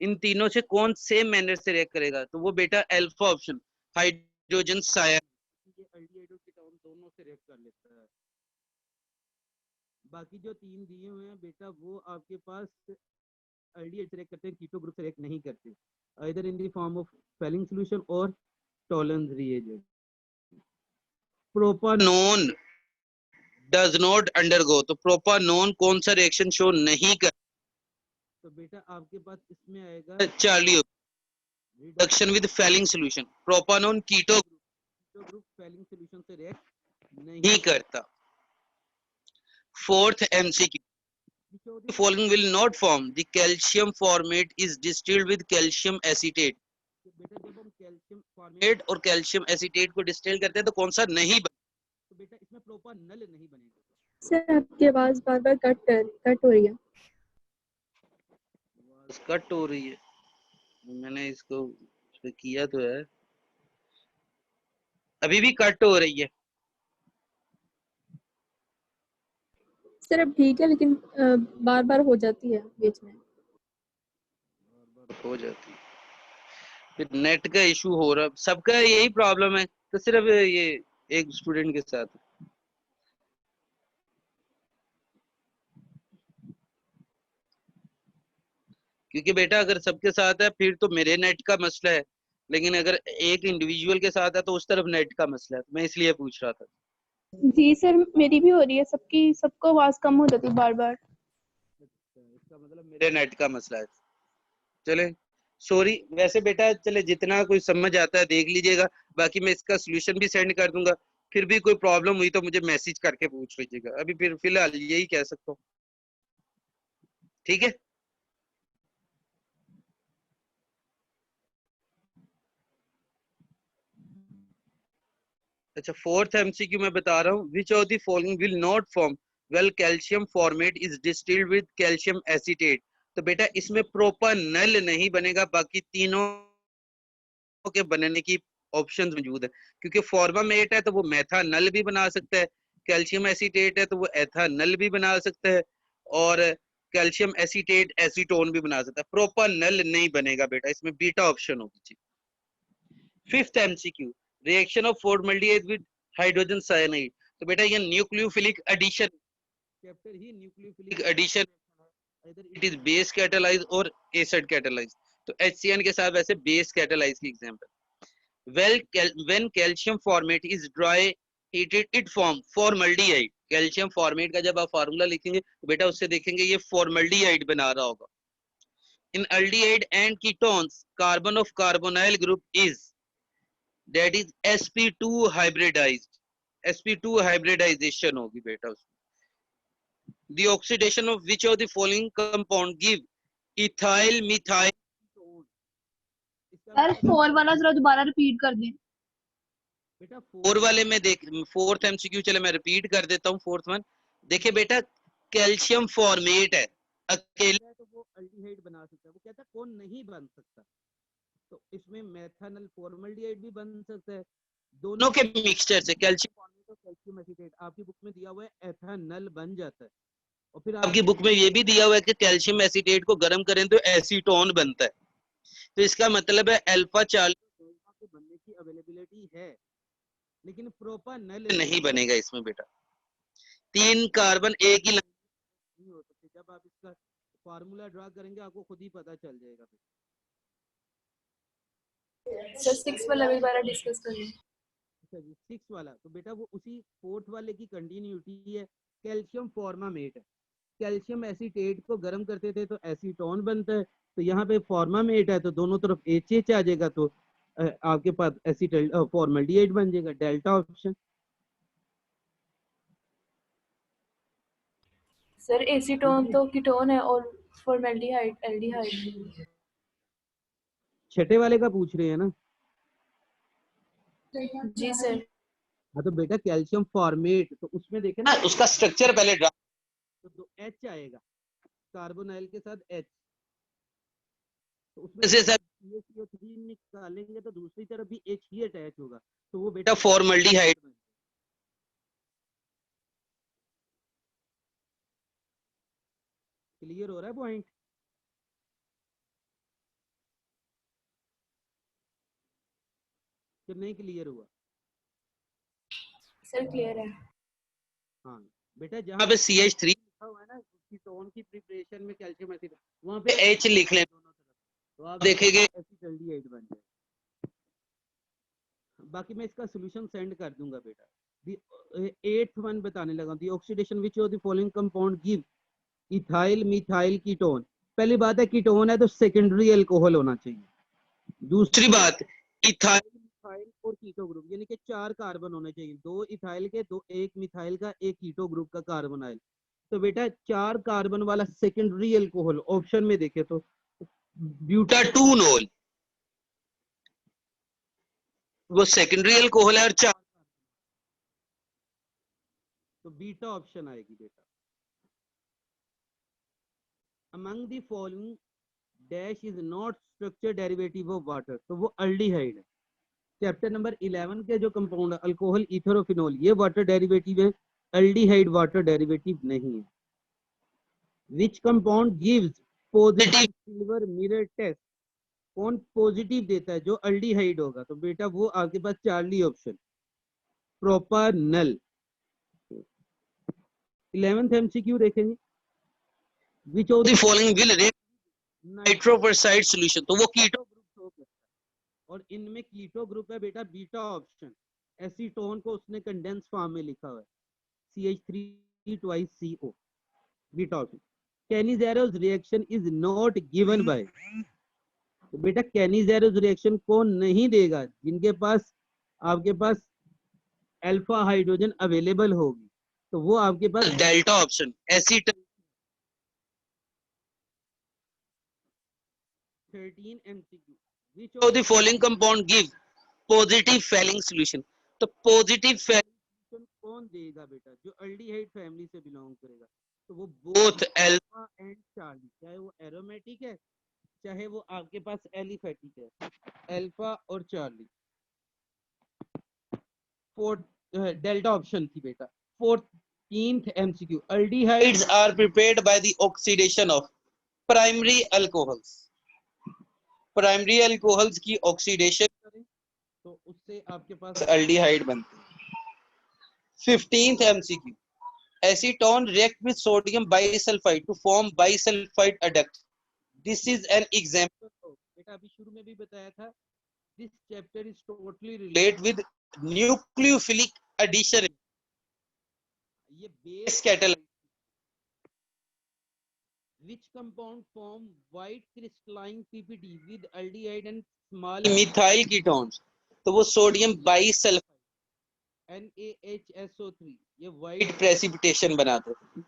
इन तीनों से कौन सेम मैनर से रिएक्ट करेगा, तो वो बेटा अल्फा ऑप्शन हाइड्रोजन साया, ये एल्डिहाइड और कीटोन दोनों से रिएक्ट कर लेता है। बाकी जो तीन दिए हुए हैं बेटा वो आपके पास एल्डिहाइड से रिएक्ट करते हैं, कीटो ग्रुप से रिएक्ट नहीं करते, either in the form of Fehling solution और Tollens reagent. Propanone does not undergo, तो प्रोपानोन कौन सा रिएक्शन शो नहीं कर, तो बेटा आपके पास इसमें आएगा Charlie reduction with Fehling solution. Propanone keto group Fehling solution से रिएक्ट नहीं करता। Fourth MCQ, which of the following will not form, the calcium formate is distilled with calcium acetate। तो बेटा जब हम कैल्शियम फॉर्मेट और कैल्शियम एसीटेट को distil करते हैं तो कौन सा नहीं बनेगा, तो बेटा इसमें प्रोपानल नहीं बनेगा। सर आपकी आवाज बार बार कट हो रही है। आवाज कट हो रही है, मैंने इसको किया तो है, अभी भी कट हो रही है। सर अब ठीक है, लेकिन बार बार हो जाती है बीच में, बार बार हो जाती है, फिर नेट का इशू हो रहा, सबका यही प्रॉब्लम है, तो सिर्फ ये एक स्टूडेंट के साथ। क्योंकि बेटा अगर सबके साथ है फिर तो मेरे नेट का मसला है, लेकिन अगर एक इंडिविजुअल के साथ है तो उस तरफ नेट का मसला है, तो मैं इसलिए पूछ रहा था। जी सर मेरी भी हो रही है, सबको आवाज कम हो जाती है बार बार। इसका मतलब मेरे नेट का मसला है। चले सॉरी, वैसे बेटा चले जितना कोई समझ आता है देख लीजिएगा, बाकी मैं इसका सोल्यूशन भी सेंड कर दूंगा, फिर भी कोई प्रॉब्लम हुई तो मुझे मैसेज करके पूछ लीजिएगा, अभी फिर फिलहाल यही कह सकता हूँ, ठीक है। अच्छा फोर्थ एमसीक्यू मैं बता रहा हूँ, विच of the following will not form well calcium formate is distilled with calcium acetate, तो बेटा इसमें प्रोपानल नहीं बनेगा, बाकी तीनों के बनने की ऑप्शंस मौजूद है, क्योंकि फॉर्मामेट है तो वो मेथानल भी बना सकता है, कैल्शियम एसीटेट है तो वो एथानल भी बना सकता है, और कैल्शियम एसीटेट एसीटोन भी बना सकता है, प्रोपानल नहीं बनेगा बेटा, इसमें बीटा ऑप्शन होगी। Fifth MCQ, reaction of formaldehyde with hydrogen cyanide, तो बेटा ये न्यूक्लियोफिलिक एडिशन चैप्टर ही nucleophilic addition, either it is base catalyzed or acid catalyzed, तो HCN के साथ वैसे base catalyzed की example. when calcium formate is dry heated it form formaldehyde, calcium formate का जब आप फार्मूला लिखेंगे तो बेटा उससे देखेंगे ये फॉर्मल्डिहाइड बना रहा होगा। in aldehyde and ketones carbon of carbonyl group is, that is sp2 hybridized, sp2 hybridization होगी बेटा उसमें। the oxidation of which of the following compound give ethyl methyl ketone, sir 4 वाला जरा दोबारा रिपीट कर दें। बेटा 4 वाले में देख, फोर्थ एमसीक्यू चले मैं रिपीट कर देता हूँ। फोर्थ वन देखिए बेटा, कैल्शियम फॉर्मेट है, अकेला है तो वो अल्डिहाइड बना सकता है, वो कहता है कौन नहीं बन सकता, तो इसमें मेथानल फॉर्मल्डिहाइड भी बन सकता है, दोनों के मिक्सचर से कैल्शियम फॉर्मेट और कैल्शियम एसीटेट आपकी बुक में दिया हुआ है एथानल बन जाता है, और फिर आपकी बुक में ये भी दिया हुआ है कि कैल्शियम एसीटेट को गर्म करें तो एसीटोन बनता है, तो इसका मतलब है अल्फा 40 के बनने की अवेलेबिलिटी है, लेकिन प्रोपानल नहीं बनेगा इसमें बेटा, 3 कार्बन एक ही नहीं हो सकते, जब आप इसका फार्मूला ड्रा करेंगे आपको खुद ही पता चल जाएगा। सर 6 वाला भी दोबारा डिस्कस कर लें। अच्छा जी 6 वाला, तो बेटा वो उसी फोर्थ वाले की कंटिन्यूटी है, कैल्शियम फॉर्मामेट है, कैल्शियम एसीटेट को गर्म करते थे तो एसीटोन बनता है, तो यहाँ पे फॉर्मामेट है तो दोनों तरफ एच आ जाएगा, तो आपके पास एसीटल फॉर्मल्डिहाइड बन जाएगा, डेल्टा ऑप्शन। सर एसीटोन तो कीटोन है और फॉर्मल्डिहाइड एल्डिहाइड। छठे वाले का पूछ रहे हैं ना? जी सर। हाँ तो बेटा कैल्शियम फॉर्मेट, तो उसमें देखे ना उसका स्ट्रक्चर पहले ड्रा, तो एच आएगा कार्बोनाइल के साथ एच, तो उसमें से सर CH3 निकालेंगे तो दूसरी तरफ भी एच ही अटैच होगा, तो वो बेटा फॉर्मल्डिहाइड। क्लियर हो रहा है पॉइंट? कि नहीं क्लियर हुआ? सर क्लियर है। हाँ बेटा, जहाँ पे CH3 लिखा हुआ है ना, कीटोन की प्रिपरेशन में कैल्शियम एसिड, वहाँ पे H लिख लें दोनों तरफ, तो आप देखेंगे एसिटाल्डिहाइड बन जाए। बाकी मैं इसका सॉल्यूशन सेंड कर दूंगा बेटा। दी 8th वन बताने लगा, the oxidation which of the following compound give ethyl methyl ketone. पहली बात है कीटोन है तो सेकेंडरी अल्कोहल होना चाहिए। दूसरी बात, इथाइल मिथाइल और कीटो ग्रुप, यानी कि 4 कार्बन होने चाहिए, 2 इथाइल के, 2 एक मिथाइल का, एक कीटो ग्रुप का कार्बन आयल। तो बेटा 4 कार्बन वाला सेकेंडरी अल्कोहल ऑप्शन में देखे तो ब्यूटाटूनोल, वो सेकेंडरी अल्कोहल है और 4, तो बीटा ऑप्शन आएगी बेटा। Among the following dash is not structure derivative of water, तो वो अल्डिहाइड है। चैप्टर नंबर 11 के जो कंपाउंड अल्कोहल ईथर और फिनोल, ये वाटर डेरिवेटिव है, अल्डिहाइड वाटर डेरिवेटिव नहीं है। Which compound gives positive silver mirror test, कौन पॉजिटिव देता है? जो अल्डिहाइड होगा, तो बेटा वो आपके पास Charlie option, propanal. 11th MCQ देखेंगे, which of the following will react nitroprusside solution, तो वो कीटो ग्रुप हो सकता है, और इनमें कीटो ग्रुप है बेटा बीटा ऑप्शन। एसीटोन को उसने कंडेंस फॉर्म में लिखा हुआ है, CH3 twice CO, beta option. Cannizzaro's reaction is not given by, तो बेटा कैनिज़ेरोस रिएक्शन कौन नहीं देगा? जिनके पास आपके पास अल्फा हाइड्रोजन अवेलेबल होगी, तो वो आपके पास डेल्टा ऑप्शन एसिट। 13 MCQ, which of the following compound give positive Fehling solution, तो पॉजिटिव Fehling solution कौन देगा बेटा? जो अल्डिहाइड फैमिली से बिलोंग करेगा, तो वो बोथ अल्फा एंड चार्ली, चाहे वो एरोमेटिक है चाहे वो आपके पास एलिफेटिक है, अल्फा और चार्ली। 4 डेल्टा ऑप्शन थी बेटा। 14th MCQ, aldehydes are prepared by the oxidation of primary alcohols, primary alcohols की ऑक्सीडेशन करें तो उससे आपके पास एल्डिहाइड बनते हैं। 15th MCQ, acetone react with sodium bisulphite to form bisulphite adduct, this is an example of, बेटा अभी शुरू में भी बताया था, this chapter is totally related with nucleophilic addition, ये base catalyse. Which compound form white crystalline PPT with aldehyde and small methyl ketones, तो वो सोडियम बाइसल्फाइड NaHSO3, ये व्हाइट प्रेसिपिटेशन बनाते हैं।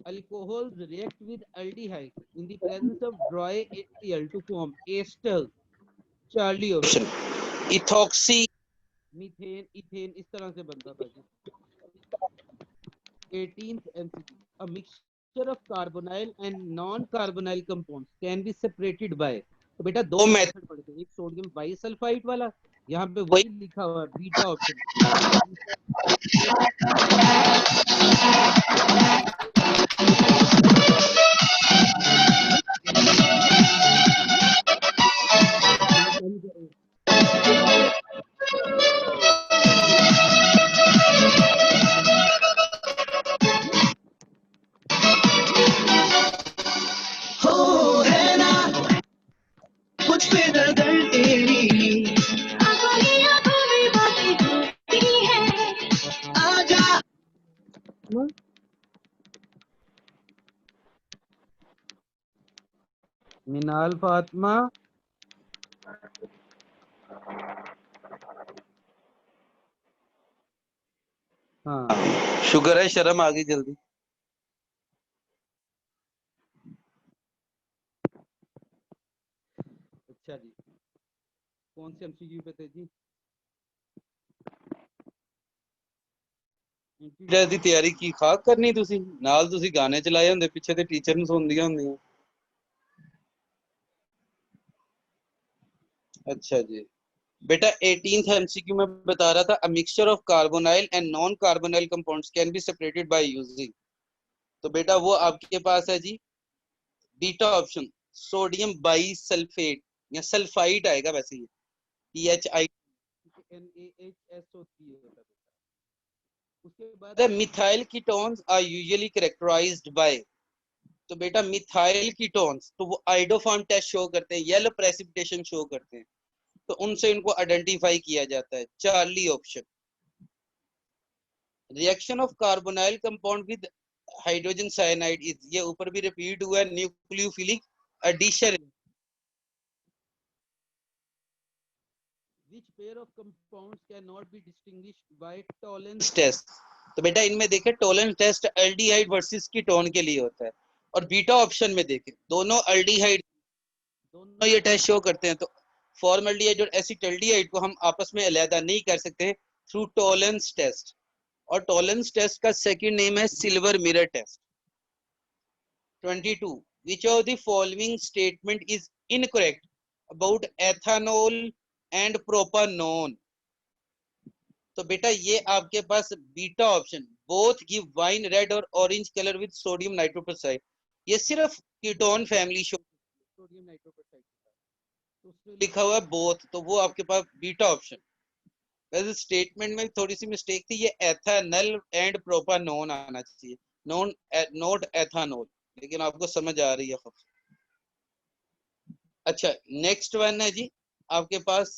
Alcohols react with aldehyde in the presence of dry HCl to form ester, Charlie option. Ethoxy methane ethane इस तरह से बनता था जी। 18th MCQ, a mixture of carbonyl and non-carbonyl compounds can be separated by, तो बेटा 2 method पढ़े थे, एक सोडियम बाइसल्फाइड वाला, यहाँ पे वही लिखा हुआ है बीटा ऑप्शन। मिनाल फातिमा, हाँ शुगर है, शर्म आ गई जल्दी। अच्छा जी, कौन से MCQ पे थे जी? ਇੰਟੀਰੀਅਰ ਦੀ ਤਿਆਰੀ ਕੀ ਖਾਕ ਕਰਨੀ ਤੁਸੀਂ ਨਾਲ, ਤੁਸੀਂ ਗਾਣੇ ਚਲਾਏ ਹੁੰਦੇ ਪਿੱਛੇ ਤੇ ਟੀਚਰ ਨੂੰ ਸੁਣਦੀਆਂ ਹੁੰਦੀਆਂ। अच्छा जी बेटा 18th MCQ में बता रहा था, a mixture of carbonyl and non carbonyl compounds can be separated by using, तो बेटा वो आपके पास है जी बीटा ऑप्शन, सोडियम बाईसल्फेट या सल्फाइड आएगा, वैसे ये PHI NaHSO3 होता है। उसके बाद है methyl ketones are usually characterised by, तो बेटा मिथाइल कीटोन्स तो वो आइडोफॉर्म टेस्ट शो करते हैं, येलो प्रेसिपिटेशन शो करते हैं, तो उनसे इनको आइडेंटिफाई किया जाता है। Charlie option. Reaction of carbonyl compound with hydrogen cyanide is, ये ऊपर भी रिपीट हुआ है, nucleophilic addition. Which pair of compounds cannot be distinguished by tolerance test? तो बेटा इनमें देखे Tollens test aldehyde versus ketone के लिए होता है, और बीटा ऑप्शन में देखे दोनों एल्डिहाइड, दोनों ये टेस्ट शो करते हैं, तो फॉर्मल्डिहाइड और एसिटल्डिहाइड को हम आपस में अलग नहीं कर सकते थ्रू टोलेंस टेस्ट, और टोलेंस टेस्ट का सेकंड नेम है silver mirror test. 22 which of the following statement is incorrect about ethanol and propanone? तो बेटा ये आपके पास beta option, both give wine red और orange colour with sodium nitroxide, ये सिर्फ ketone family show sodium nitroxide, तो उसमें लिखा हुआ है बोथ, तो वो आपके पास बीटा ऑप्शन। वैसे स्टेटमेंट में थोड़ी सी मिस्टेक थी, ये एथानल एंड प्रोपानोन आना चाहिए, नॉन नॉट एथानोल, लेकिन आपको समझ आ रही है। अच्छा नेक्स्ट वन है जी आपके पास,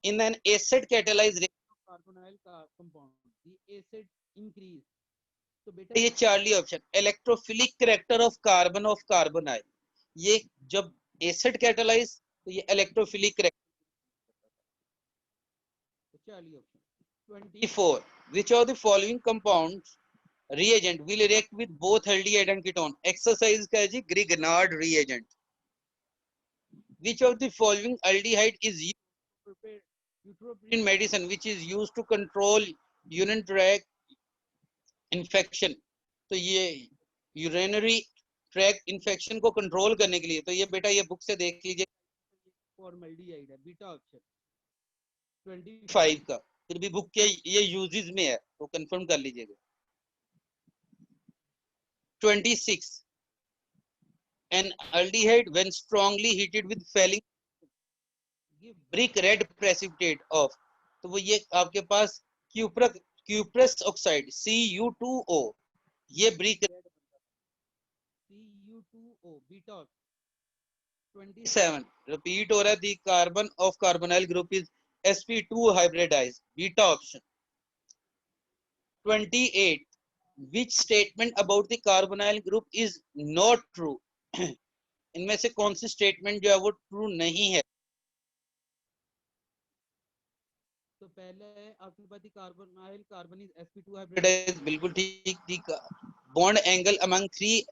in an acid catalyzed reaction of carbonyl compound the acid increase, तो बेटा ये Charlie option, electrophilic character of carbon of carbonyl, ये जब एसिड कैटालाइज तो ये electrophilic character. Charlie option. 24 which of the following compounds reagent will react with both aldehyde and ketone? Exercise का है जी Grignard reagent। which of the following aldehyde is used to prepare urotropin medicine which is used to control urinary tract infection? तो ये urinary tract infection को control करने के लिए, तो ये बेटा ये बुक से देख लीजिए, फॉर्मल्डिहाइड है बीटा ऑप्शन 25 का, फिर भी बुक के ये यूजेस में है तो कंफर्म कर लीजिएगा। 26 an aldehyde when strongly heated with failing give brick red precipitate of, तो वो ये आपके पास क्यूप्रस ऑक्साइड Cu2O, ये brick red Cu2O beta. 27 repeat हो रहा है, the carbon of carbonyl group is sp2 hybridised beta option. 28 which statement about the carbonyl group is not true? इनमें से कौन सी स्टेटमेंट जो है वो ट्रू नहीं है? तो पहले आपके पास carbonyl carbon is sp2 hybridised, बिल्कुल ठीक ठीक। Bond angle among 3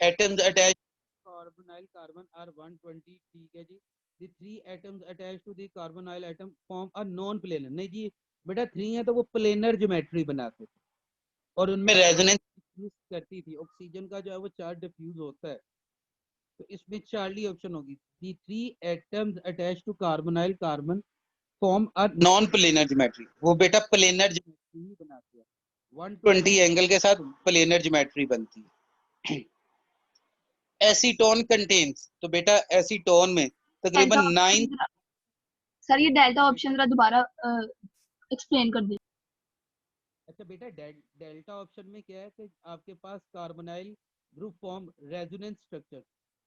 atoms attached carbonyl carbon are 120, ठीक है जी। the 3 atoms attached to the carbonyl atom form a non planar, नहीं जी बेटा 3 है तो वो प्लेनर ज्योमेट्री बनाते थे और उनमें रेजोनेंस करती थी, ऑक्सीजन का जो है वो चार्ज डिफ्यूज होता है, तो इसमें चार्ली ऑप्शन होगी, the 3 atoms attached to carbonyl carbon form a non planar geometry, वो बेटा प्लेनर ज्योमेट्री ही बनाती है, 120 एंगल के साथ प्लेनर ज्योमेट्री बनती है। एसीटोन कंटेन्स, तो बेटा एसीटोन में तकरीबन 9, सर ये डेल्टा ऑप्शन जरा दोबारा एक्सप्लेन कर दीजिए। अच्छा बेटा डेल्टा ऑप्शन में क्या है कि आपके पास carbonyl group form resonance structure,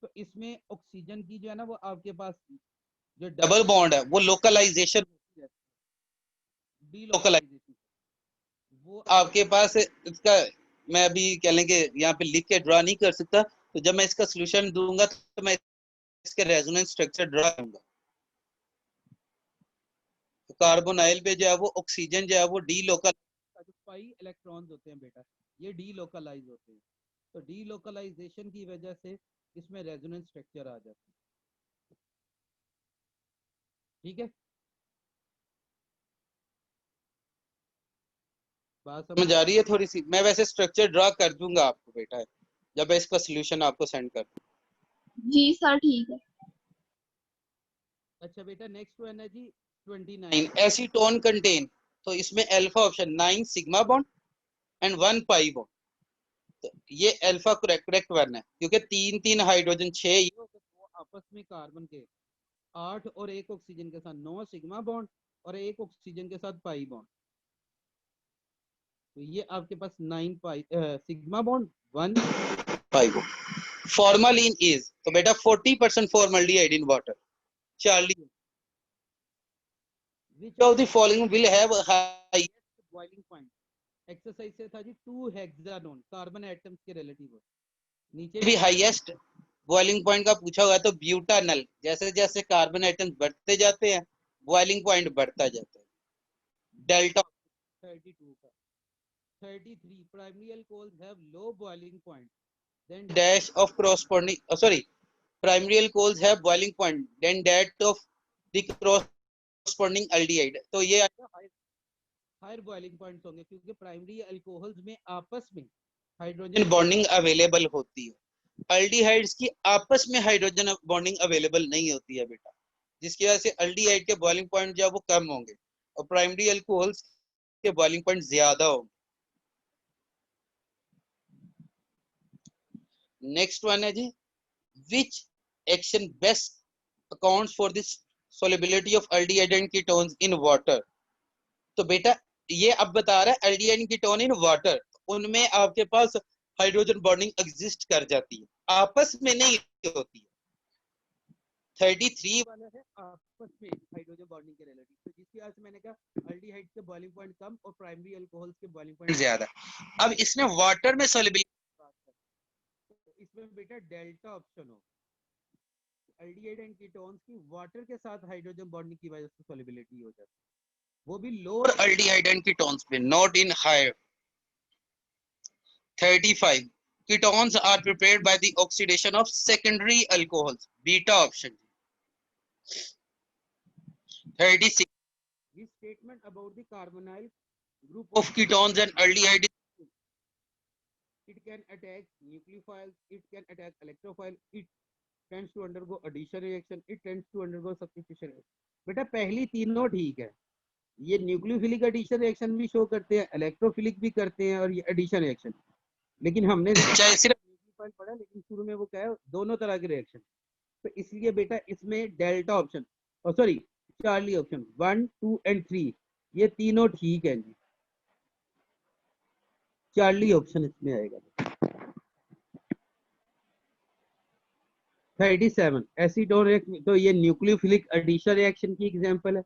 तो इसमें ऑक्सीजन की जो है ना वो आपके पास जो डबल बॉन्ड है वो लोकलाइजेशन, डीलोकलाइजेशन, वो आपके पास इसका मैं अभी कह लेंगे यहाँ पे लिख के ड्रा नहीं कर सकता, तो जब मैं इसका सॉल्यूशन दूंगा तो मैं इसके रेजोनेंस स्ट्रक्चर ड्रा करूंगा। तो कार्बोनाइल पे जो है वो ऑक्सीजन जो है वो डीलोकल, जो 5 इलेक्ट्रॉन्स होते हैं बेटा ये डीलोकलाइज होते हैं, तो डीलोकलाइजेशन की वजह से इसमें रेजोनेंस स्ट्रक्चर आ जाता है, ठीक है। बात समझ आ रही है थोड़ी सी? मैं वैसे स्ट्रक्चर ड्रा कर दूंगा आपको बेटा जब मैं इसका सॉल्यूशन आपको सेंड कर दूं। जी सर ठीक है। अच्छा बेटा नेक्स्ट वन है जी 29 एसीटोन कंटेन, तो इसमें alpha option 9 sigma bond and 1 pi bond, तो ये अल्फा करेक्ट वन है, क्योंकि तीन तीन हाइड्रोजन 6 ये तो आपस में कार्बन के 8 और एक ऑक्सीजन के साथ 9 सिग्मा बॉन्ड और एक ऑक्सीजन के साथ पाई बॉन्ड, तो ये आपके पास 9 pi sigma bond 1 pi bond. Formalin is, तो बेटा 40% formaldehyde in water. Charlie, which of the following will have highest boiling point? Exercise से था जी 2 हेक्सानोन कार्बन एटम्स के रिलेटिव, नीचे भी हाईएस्ट बॉइलिंग पॉइंट का पूछा हुआ है, तो ब्यूटानल, जैसे जैसे कार्बन एटम्स बढ़ते जाते हैं बॉइलिंग पॉइंट बढ़ता जाता है। डेल्टा 32 का 33 primary alcohols have low boiling point than dash of corresponding sorry primary alcohols have boiling point then that of the corresponding aldehyde, तो ये हायर बॉइलिंग पॉइंट्स होंगे क्योंकि प्राइमरी अल्कोहल्स में आपस में हाइड्रोजन बॉन्डिंग अवेलेबल होती है, अल्डिहाइड्स की आपस में हाइड्रोजन बॉन्डिंग अवेलेबल नहीं होती है बेटा, जिसकी वजह से अल्डिहाइड के बॉइलिंग पॉइंट जो है वो कम होंगे और प्राइमरी अल्कोहल्स के बॉइलिंग पॉइंट ज्यादा होंगे। नेक्स्ट वन है जी, which action best accounts for this solubility of aldehyde and ketones in water, तो बेटा ये अब बता रहा है aldehyde and ketone in water, उनमें आपके पास हाइड्रोजन बॉन्डिंग एग्जिस्ट कर जाती है, आपस में नहीं होती है। 33 वाला है आपस में हाइड्रोजन बॉन्डिंग के रिलेटिव, तो जिसकी वजह से मैंने कहा एल्डिहाइड के बॉइलिंग पॉइंट कम और प्राइमरी अल्कोहल्स के बॉइलिंग पॉइंट ज्यादा। अब इसने वाटर में solubility बात कर, तो इसमें बेटा डेल्टा ऑप्शन हो, एल्डिहाइड एंड कीटोन्स की वाटर के साथ हाइड्रोजन बॉन्डिंग की वजह से solubility हो जाती है, वो भी लोअर एल्डिहाइड एंड कीटोन्स पे, not in higher. 35 ketones are prepared by the oxidation of secondary alcohols, beta option। 36 this statement about the carbonyl group of ketones and aldehyde, it can attack nucleophiles, it can attack electrophile, it tends to undergo addition reaction, it tends to undergo substitution reaction। बेटा पहली तीनों ठीक है, ये nucleophilic addition reaction भी show करते हैं, electrophilic भी करते हैं और ये एडिशन रिएक्शन, लेकिन हमने चाहे सिर्फ न्यूक्लियोफाइल पढ़ा लेकिन शुरू में वो क्या है दोनों तरह के रिएक्शन, तो इसलिए बेटा इसमें डेल्टा ऑप्शन और सॉरी चार्ली ऑप्शन 1 2 एंड 3 ये तीनों ठीक है जी, चार्ली ऑप्शन इसमें आएगा। 37 एसीटोन रिएक्शन, तो ये न्यूक्लियोफिलिक एडिशन रिएक्शन की एग्जांपल है।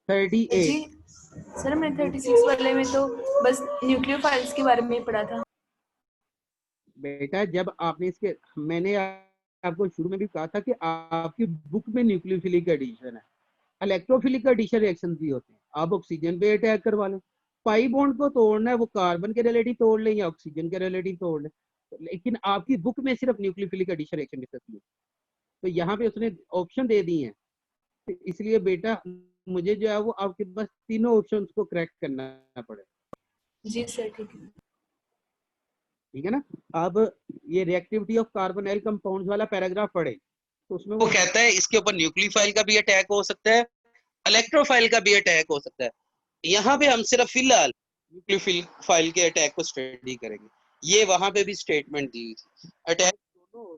38 सर मैं 36 वाले में तो बस न्यूक्लियोफाइल्स के बारे में ही पढ़ा था बेटा, जब आपने इसके मैंने आपको शुरू में भी कहा था कि आपकी बुक में न्यूक्लियोफिलिक एडिशन है, इलेक्ट्रोफिलिक एडिशन रिएक्शन भी होते हैं, आप ऑक्सीजन पे अटैक करवा लें, पाई बॉन्ड को तोड़ना है वो कार्बन के रिलेटिव तोड़ लें या ऑक्सीजन के रिलेटिव तोड़ लें, लेकिन आपकी बुक में सिर्फ न्यूक्लियोफिलिक एडिशन रिएक्शन डिस्कस की है, तो यहाँ पे उसने ऑप्शन दे दिए हैं, तो इसलिए बेटा मुझे जो है वो आपके पास तीनों ऑप्शंस को क्रैक करना पड़ेगा। जी सर ठीक है, ठीक है ना। अब ये रिएक्टिविटी ऑफ कार्बोनाइल कंपाउंड्स वाला पैराग्राफ पढ़े, तो उसमें वो कहता है इसके ऊपर न्यूक्लियोफाइल का भी अटैक हो सकता है, इलेक्ट्रोफाइल का भी अटैक हो सकता है। यहाँ पे हम सिर्फ फिलहाल न्यूक्लियोफाइल के अटैक को स्टडी करेंगे, ये वहां पे भी स्टेटमेंट दी थी अटैक दोनों।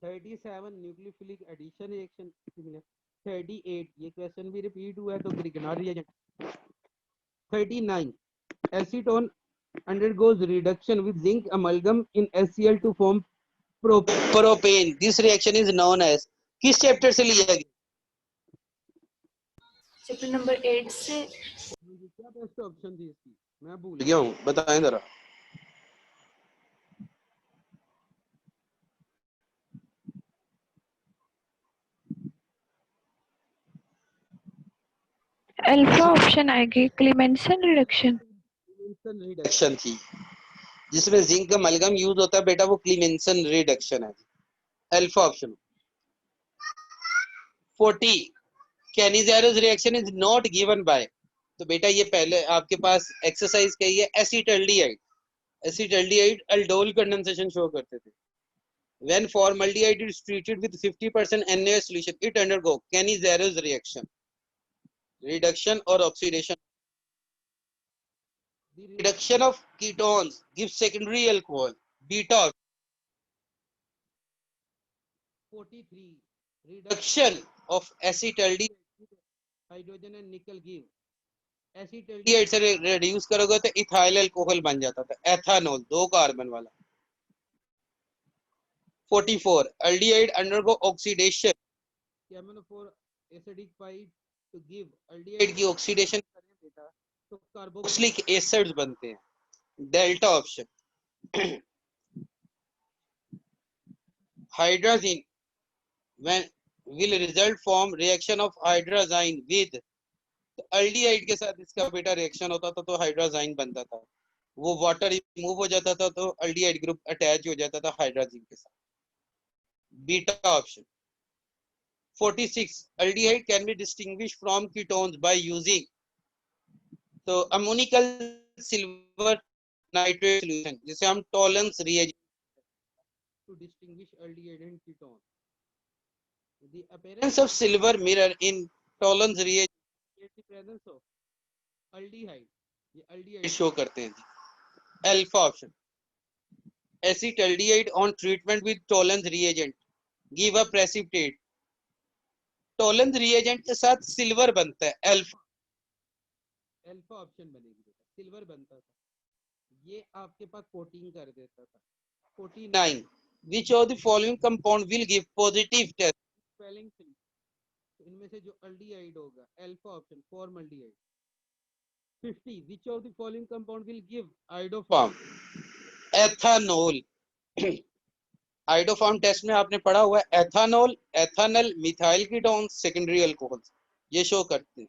37 न्यूक्लियोफिलिक एडिशन रिएक्शन, 38 ये क्वेश्चन भी रिपीट हुआ है तो फिर ignore reaction. 39 acetone undergoes reduction with zinc amalgam in HCl to form propane, this reaction is known as, किस चैप्टर से लिया गया? चैप्टर नंबर 8 से। क्या बेस्ट ऑप्शन थी इसकी, मैं भूल गया हूँ, बताएं जरा। अल्फा ऑप्शन आएगी, क्लीमेंसन रिडक्शन। क्लीमेंसन रिडक्शन थी जिसमें जिंक अमलगम यूज होता है बेटा, वो क्लीमेंसन रिडक्शन है, alpha option. 40 Cannizzaro's reaction is not given by, तो बेटा ये पहले आपके पास एक्सरसाइज कही है, acetaldehyde, acetaldehyde aldol condensation show करते थे। When formaldehyde is treated with 50% NaOH solution, it undergo Cannizzaro reaction, reduction or oxidation. The reduction of ketones gives secondary alcohol. Beta. 43. Reduction of acetaldehyde, hydrogen and nickel give. Acetaldehyde से reduce करोगे तो ethyl alcohol बन जाता था, ethanol, 2 carbon वाला। 44 aldehyde undergo oxidation, KMnO4 acidic pipe to give aldehyde की oxidation करें बेटा तो कार्बोक्सिलिक एसिड्स बनते हैं, delta option. Hydrogen when will result from reaction of hydrazine with, तो अल्डिहाइड के साथ इसका बेटा रिएक्शन होता था तो हाइड्रोजाइन बनता था, वो वाटर रिमूव हो जाता था तो अल्डिहाइड ग्रुप अटैच हो जाता था हाइड्रोजन के साथ, beta option. 46 aldehyde can be distinguished from ketones by using, तो अमोनिकल सिल्वर नाइट्रेट सॉल्यूशन जिसे हम tolerance reagent to distinguish aldehyde and ketone. The appearance of silver mirror in tolerance reagent the presence of aldehyde, ये aldehyde show करते हैं। Alpha option. acetaldehyde on treatment with tolerance reagent give a precipitate, tolerance reagent के साथ silver बनता है, alpha, alpha option बनेगी बेटा, silver बनता था, ये आपके पास कोटिंग कर देता था। 49 which of the following compound will give positive test spelling free, इनमें से जो अल्डिहाइड होगा, alpha option, formaldehyde. 50 which of the following compound will give iodoform, ethanol. Iodoform test में आपने पढ़ा हुआ है ethanol, ethanal, methyl ketone, secondary alcohol, ये शो करते हैं।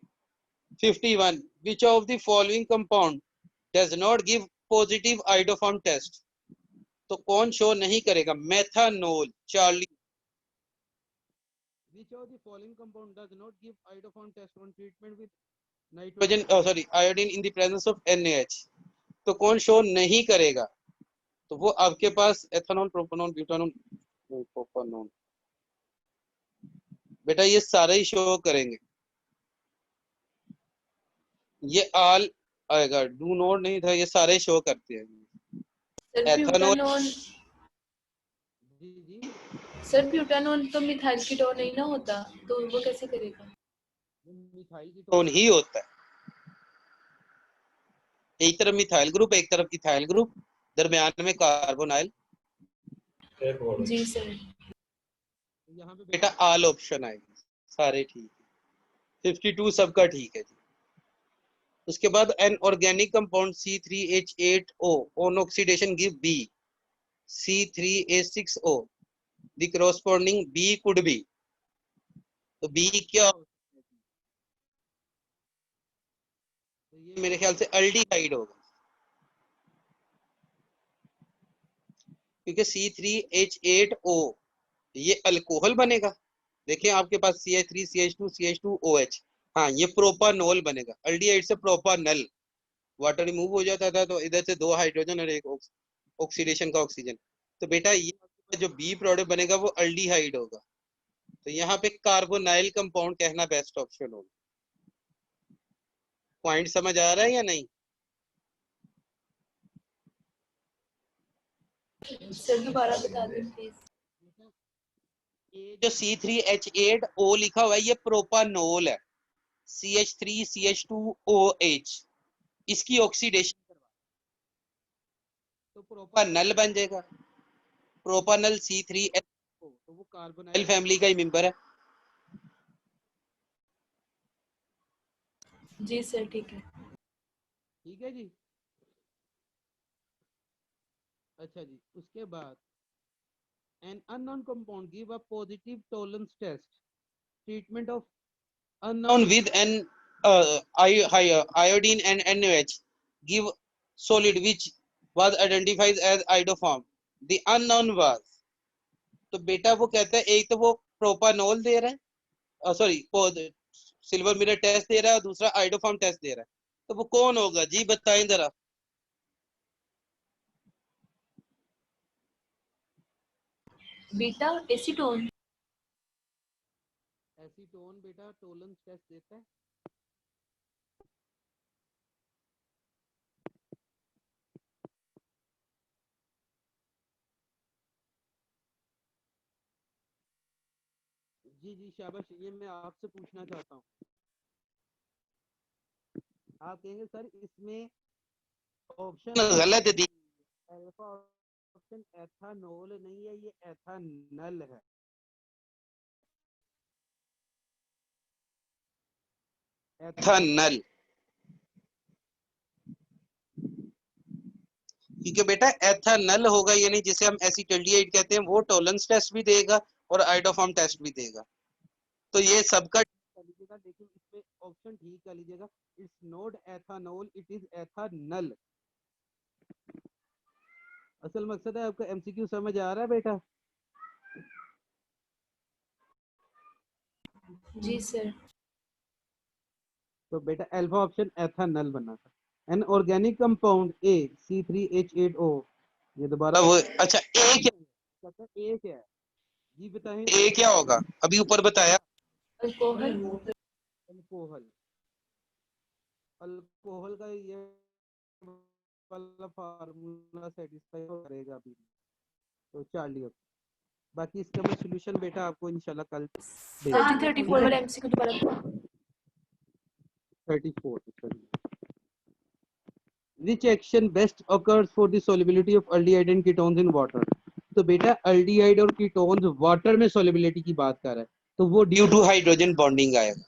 51 which of the following compound does not give positive iodoform test, तो कौन शो नहीं करेगा, methanol, Charlie. which of the following compound does not give iodoform test on treatment with nitrogen iodine in the presence of NaH, तो कौन show नहीं करेगा, तो वो आपके पास एथेनॉल, प्रोपेनॉल, ब्यूटानॉल, प्रोपेनॉल, बेटा ये सारे ही शो करेंगे, ये आल आएगा, डू नॉट नहीं था, ये सारे शो करते हैं। एथेनॉल, जी जी सर ब्यूटानॉल तो मिथाइल कीटोन नहीं ना होता, तो वो कैसे करेगा, मिथाइल कीटोन ही होता है, एक तरफ मिथाइल ग्रुप, एक तरफ इथाइल ग्रुप, दरमियान में कार्बोनाइल। जी सर। यहाँ पे बेटा आल ऑप्शन आएगी, सारे ठीक है। 52 सबका ठीक है जी। उसके बाद an organic compound C3H8O on oxidation give B, C3H6O, the corresponding B could be, तो B क्या, तो ये मेरे ख्याल से अल्डिहाइड होगा, क्योंकि C3H8O ये अल्कोहल बनेगा। देखिए आपके पास CH3 CH2 CH2OH, हाँ ये प्रोपानॉल बनेगा, अल्डिहाइड से प्रोपानल, वाटर रिमूव हो जाता था तो इधर से 2 हाइड्रोजन और एक ऑक्सीडेशन का ऑक्सीजन, तो बेटा ये जो बी प्रोडक्ट बनेगा वो अल्डिहाइड होगा, तो यहाँ पे कार्बोनाइल कंपाउंड कहना बेस्ट ऑप्शन होगा। पॉइंट समझ आ रहा है या नहीं? सर दोबारा बता दें प्लीज। ये जो C3H8O लिखा हुआ है ये प्रोपानॉल है, CH3 CH2OH, इसकी ऑक्सीडेशन करवा तो प्रोपानल बन जाएगा, प्रोपानल C3H8O, तो वो कार्बोनाइल फैमिली का ही मेंबर है। जी सर ठीक है। ठीक है जी। अच्छा जी, उसके बाद an unknown compound give a positive tolerance test, treatment of unknown with an iodine and NaOH give solid which was identified as iodoform, the unknown was, तो बेटा वो कहता है एक तो वो प्रोपानॉल दे रहा है, सॉरी सिल्वर मिरर टेस्ट दे रहा है और दूसरा आइडोफॉर्म टेस्ट दे रहा है, तो वो कौन होगा जी बताएं जरा। Beta acetone. एसीटोन बेटा टोलेंस टेस्ट देता है, जी जी शाबाश, ये मैं आपसे पूछना चाहता हूँ। आप कहेंगे सर इसमें ऑप्शन गलत दी, अल्फा ऑप्शन एथानोल नहीं है, ये एथानल है। एथानल, क्योंकि बेटा एथानल होगा यानी जिसे हम एसिटल्डिहाइड कहते हैं, वो टॉलरेंस टेस्ट भी देगा और आइडोफॉर्म टेस्ट भी देगा। तो ये सबका कर लीजिएगा, लेकिन इसमें ऑप्शन ठीक कर लीजिएगा, it's not ethanol, it is ethanal. असल मकसद है आपका एमसीक्यू समझ आ रहा है बेटा? जी सर। तो बेटा अल्फा ऑप्शन एथानल बना था। An organic compound A C3H8O, ये दोबारा वो अच्छा ए क्या कहता है, ए क्या है जी बताएं, ए क्या होगा? अभी ऊपर बताया अल्कोहल। अल्कोहल। अल्कोहल का ये वाला फार्मूला सेटिस्फाई करेगा अभी, तो चार्ली। बाकी इसका मैं सॉल्यूशन बेटा आपको इंशाल्लाह कल भेज सर जी दूंगा। 34 वाला एमसीक्यू दोबारा। 34 which action best occurs for the solubility of aldehyde and ketones in water? तो बेटा अल्डिहाइड और कीटोन्स वाटर में solubility की बात कर रहा है, तो वो ड्यू टू हाइड्रोजन बॉन्डिंग आएगा।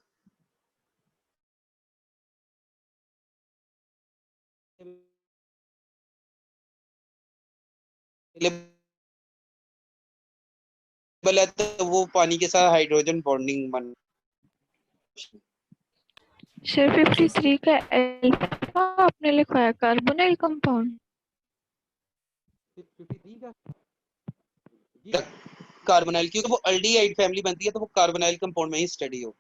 है तो वो पानी के साथ हाइड्रोजन बॉन्डिंग बन। सर 53 का अल्फा आपने लिखवाया कार्बोनिल कंपाउंड। 53 का कार्बोनाइल, क्योंकि वो अल्डिहाइड फैमिली बनती है तो वो कार्बोनाइल कंपाउंड में ही स्टडी हो।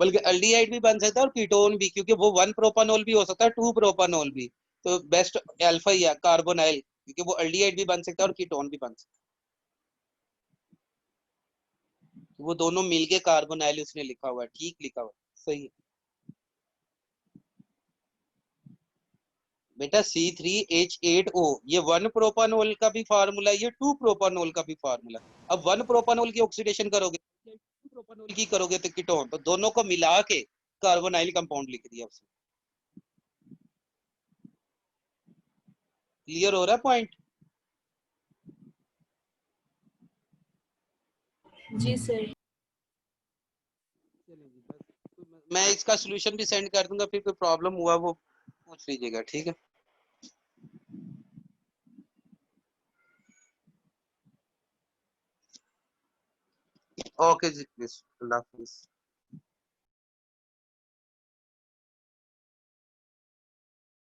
बल्कि अल्डिहाइड भी बन सकता है और कीटोन भी, क्योंकि वो 1 प्रोपानोल भी हो सकता है, 2 प्रोपानोल भी। तो बेस्ट अल्फा ही है कार्बोनाइल, क्योंकि वो अल्डिहाइड भी बन सकता है और कीटोन भी बन सकता है। वो दोनों मिलके कार्बोनाइल उसने लिखा हुआ है, ठीक लिखा हुआ है, सही है बेटा। C3H8O ये 1 प्रोपानोल का भी फार्मूला, ये 2 प्रोपानोल का भी फार्मूला। अब 1 प्रोपानोल की ऑक्सीडेशन करोगे, 2 प्रोपानोल की करोगे तो कीटोन, तो दोनों को मिला के कार्बोनाइल कंपाउंड लिख दिया उसने। क्लियर हो रहा है पॉइंट? जी सर। चलिए बस, तो मैं इसका सॉल्यूशन भी सेंड कर दूंगा, फिर कोई प्रॉब्लम हुआ वो पूछ लीजिएगा, ठीक है? ओके जी, अल्लाह हाफिज।